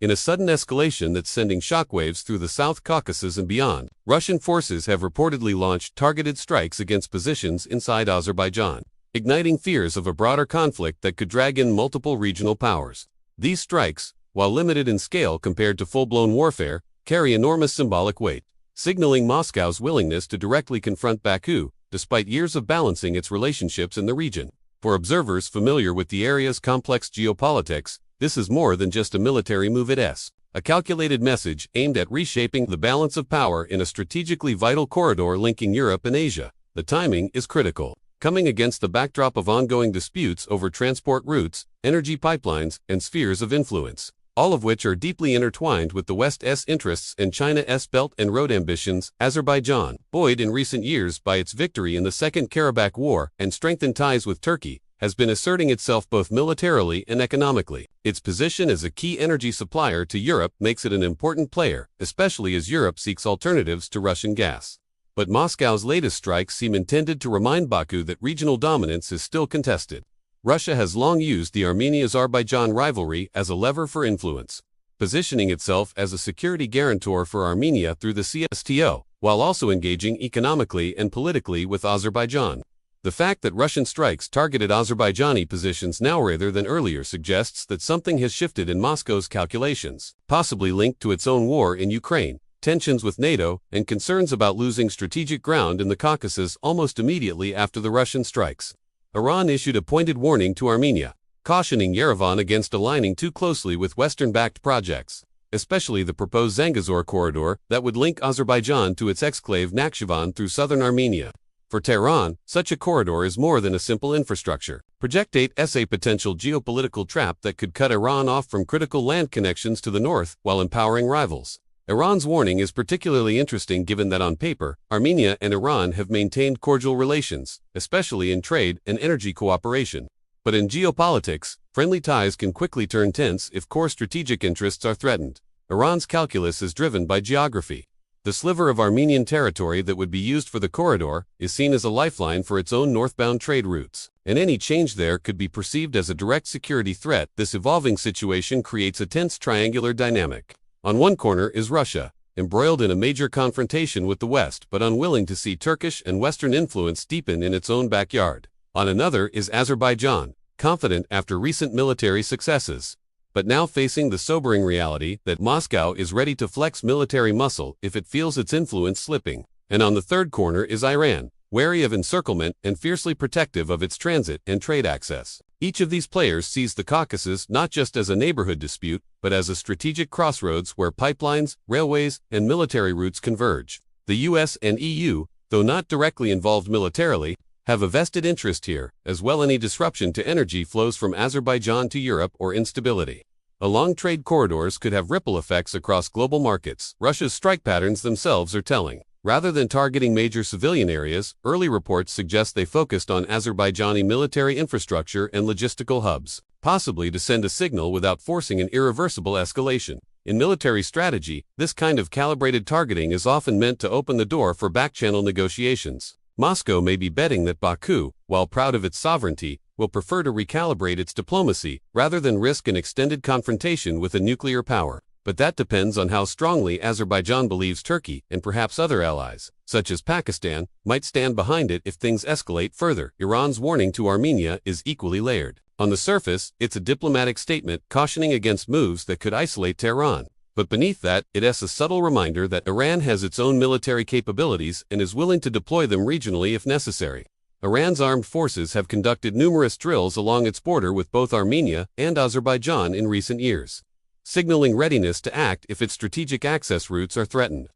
In a sudden escalation that's sending shockwaves through the South Caucasus and beyond, Russian forces have reportedly launched targeted strikes against positions inside Azerbaijan, igniting fears of a broader conflict that could drag in multiple regional powers. These strikes, while limited in scale compared to full-blown warfare, carry enormous symbolic weight, signaling Moscow's willingness to directly confront Baku, despite years of balancing its relationships in the region. For observers familiar with the area's complex geopolitics, this is more than just a military move. It's a calculated message aimed at reshaping the balance of power in a strategically vital corridor linking Europe and Asia. The timing is critical, coming against the backdrop of ongoing disputes over transport routes, energy pipelines, and spheres of influence, all of which are deeply intertwined with the West's interests and China's Belt and Road ambitions. Azerbaijan, buoyed in recent years by its victory in the Second Karabakh War and strengthened ties with Turkey, has been asserting itself both militarily and economically. Its position as a key energy supplier to Europe makes it an important player, especially as Europe seeks alternatives to Russian gas. But Moscow's latest strikes seem intended to remind Baku that regional dominance is still contested. Russia has long used the Armenia-Azerbaijan rivalry as a lever for influence, positioning itself as a security guarantor for Armenia through the CSTO, while also engaging economically and politically with Azerbaijan. The fact that Russian strikes targeted Azerbaijani positions now rather than earlier suggests that something has shifted in Moscow's calculations, possibly linked to its own war in Ukraine, tensions with NATO, and concerns about losing strategic ground in the Caucasus almost immediately after the Russian strikes. Iran issued a pointed warning to Armenia, cautioning Yerevan against aligning too closely with Western-backed projects, especially the proposed Zangezur Corridor that would link Azerbaijan to its exclave Nakhchivan through southern Armenia. For Tehran, such a corridor is more than a simple infrastructure project. It's a potential geopolitical trap that could cut Iran off from critical land connections to the north while empowering rivals. Iran's warning is particularly interesting given that on paper, Armenia and Iran have maintained cordial relations, especially in trade and energy cooperation. But in geopolitics, friendly ties can quickly turn tense if core strategic interests are threatened. Iran's calculus is driven by geography. The sliver of Armenian territory that would be used for the corridor is seen as a lifeline for its own northbound trade routes, and any change there could be perceived as a direct security threat. This evolving situation creates a tense triangular dynamic. On one corner is Russia, embroiled in a major confrontation with the West but unwilling to see Turkish and Western influence deepen in its own backyard. On another is Azerbaijan, confident after recent military successes, but now facing the sobering reality that Moscow is ready to flex military muscle if it feels its influence slipping. And on the third corner is Iran, wary of encirclement and fiercely protective of its transit and trade access. Each of these players sees the Caucasus not just as a neighborhood dispute, but as a strategic crossroads where pipelines, railways, and military routes converge. The US and EU, though not directly involved militarily, have a vested interest here, as well. Any disruption to energy flows from Azerbaijan to Europe or instability along trade corridors could have ripple effects across global markets. Russia's strike patterns themselves are telling. Rather than targeting major civilian areas, early reports suggest they focused on Azerbaijani military infrastructure and logistical hubs, possibly to send a signal without forcing an irreversible escalation. In military strategy, this kind of calibrated targeting is often meant to open the door for back-channel negotiations. Moscow may be betting that Baku, while proud of its sovereignty, will prefer to recalibrate its diplomacy rather than risk an extended confrontation with a nuclear power. But that depends on how strongly Azerbaijan believes Turkey and perhaps other allies, such as Pakistan, might stand behind it if things escalate further. Iran's warning to Armenia is equally layered. On the surface, it's a diplomatic statement cautioning against moves that could isolate Tehran. But beneath that, it's a subtle reminder that Iran has its own military capabilities and is willing to deploy them regionally if necessary. Iran's armed forces have conducted numerous drills along its border with both Armenia and Azerbaijan in recent years, signaling readiness to act if its strategic access routes are threatened.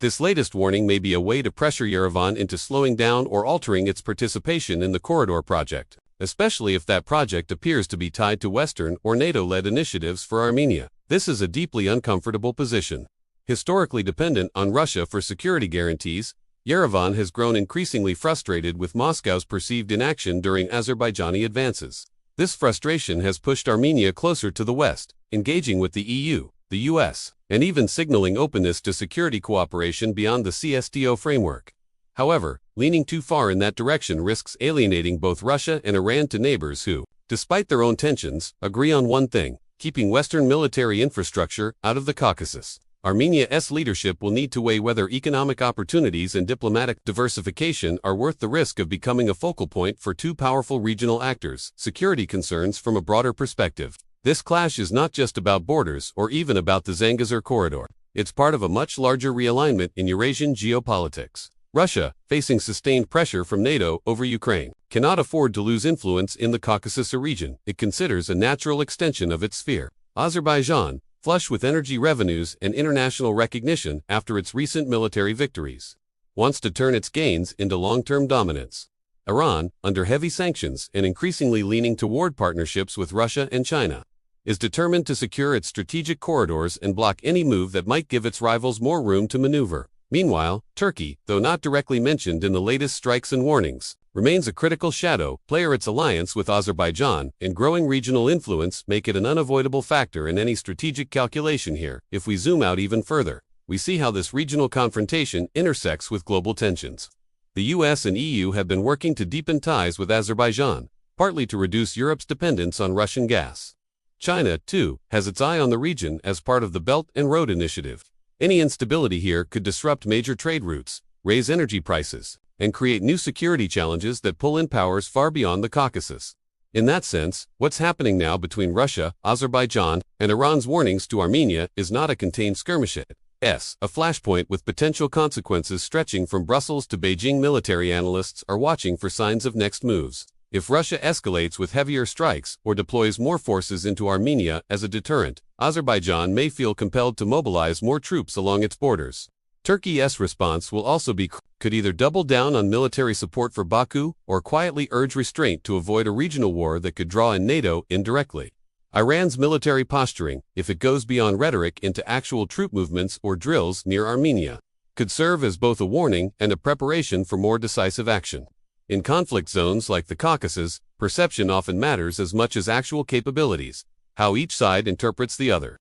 This latest warning may be a way to pressure Yerevan into slowing down or altering its participation in the corridor project, especially if that project appears to be tied to Western or NATO-led initiatives for Armenia. This is a deeply uncomfortable position. Historically dependent on Russia for security guarantees, Yerevan has grown increasingly frustrated with Moscow's perceived inaction during Azerbaijani advances. This frustration has pushed Armenia closer to the West, engaging with the EU, the US, and even signaling openness to security cooperation beyond the CSTO framework. However, leaning too far in that direction risks alienating both Russia and Iran to neighbors who, despite their own tensions, agree on one thing: keeping Western military infrastructure out of the Caucasus. Armenia's leadership will need to weigh whether economic opportunities and diplomatic diversification are worth the risk of becoming a focal point for two powerful regional actors. Security concerns from a broader perspective. This clash is not just about borders or even about the Zangezur Corridor. It's part of a much larger realignment in Eurasian geopolitics. Russia, facing sustained pressure from NATO over Ukraine, cannot afford to lose influence in the Caucasus region it considers a natural extension of its sphere. Azerbaijan, flush with energy revenues and international recognition after its recent military victories, wants to turn its gains into long-term dominance. Iran, under heavy sanctions and increasingly leaning toward partnerships with Russia and China, is determined to secure its strategic corridors and block any move that might give its rivals more room to maneuver. Meanwhile, Turkey, though not directly mentioned in the latest strikes and warnings, remains a critical shadow player. Its alliance with Azerbaijan and growing regional influence make it an unavoidable factor in any strategic calculation here. If we zoom out even further, we see how this regional confrontation intersects with global tensions. The US and EU have been working to deepen ties with Azerbaijan, partly to reduce Europe's dependence on Russian gas. China, too, has its eye on the region as part of the Belt and Road Initiative. Any instability here could disrupt major trade routes, raise energy prices, and create new security challenges that pull in powers far beyond the Caucasus. In that sense, what's happening now between Russia, Azerbaijan, and Iran's warnings to Armenia is not a contained skirmish. It's a flashpoint with potential consequences stretching from Brussels to Beijing. Military analysts are watching for signs of next moves. If Russia escalates with heavier strikes or deploys more forces into Armenia as a deterrent, Azerbaijan may feel compelled to mobilize more troops along its borders. Turkey's response will also be could either double down on military support for Baku or quietly urge restraint to avoid a regional war that could draw in NATO indirectly. Iran's military posturing, if it goes beyond rhetoric into actual troop movements or drills near Armenia, could serve as both a warning and a preparation for more decisive action. In conflict zones like the Caucasus, perception often matters as much as actual capabilities. How each side interprets the other's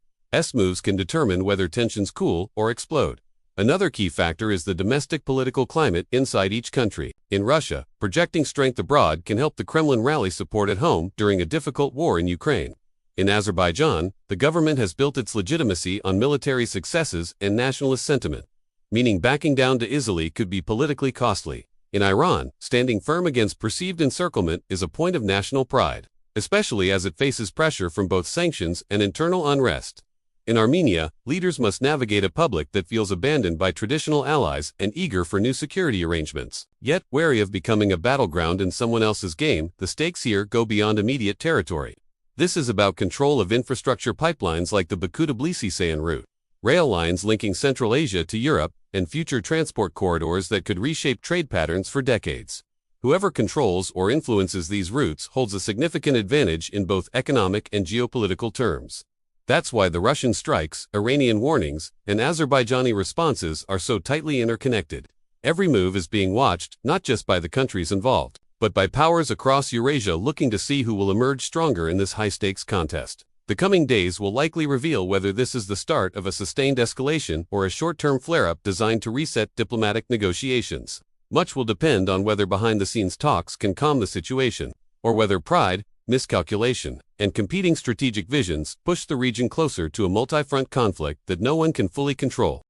moves can determine whether tensions cool or explode. Another key factor is the domestic political climate inside each country. In Russia, projecting strength abroad can help the Kremlin rally support at home during a difficult war in Ukraine. In Azerbaijan, the government has built its legitimacy on military successes and nationalist sentiment, meaning backing down too easily could be politically costly. In Iran, standing firm against perceived encirclement is a point of national pride, especially as it faces pressure from both sanctions and internal unrest. In Armenia, leaders must navigate a public that feels abandoned by traditional allies and eager for new security arrangements. Yet, wary of becoming a battleground in someone else's game, the stakes here go beyond immediate territory. This is about control of infrastructure pipelines like the Baku-Tbilisi route, rail lines linking Central Asia to Europe, and future transport corridors that could reshape trade patterns for decades. Whoever controls or influences these routes holds a significant advantage in both economic and geopolitical terms. That's why the Russian strikes, Iranian warnings, and Azerbaijani responses are so tightly interconnected. Every move is being watched, not just by the countries involved, but by powers across Eurasia looking to see who will emerge stronger in this high-stakes contest. The coming days will likely reveal whether this is the start of a sustained escalation or a short-term flare-up designed to reset diplomatic negotiations. Much will depend on whether behind-the-scenes talks can calm the situation, or whether pride, miscalculation, and competing strategic visions push the region closer to a multi-front conflict that no one can fully control.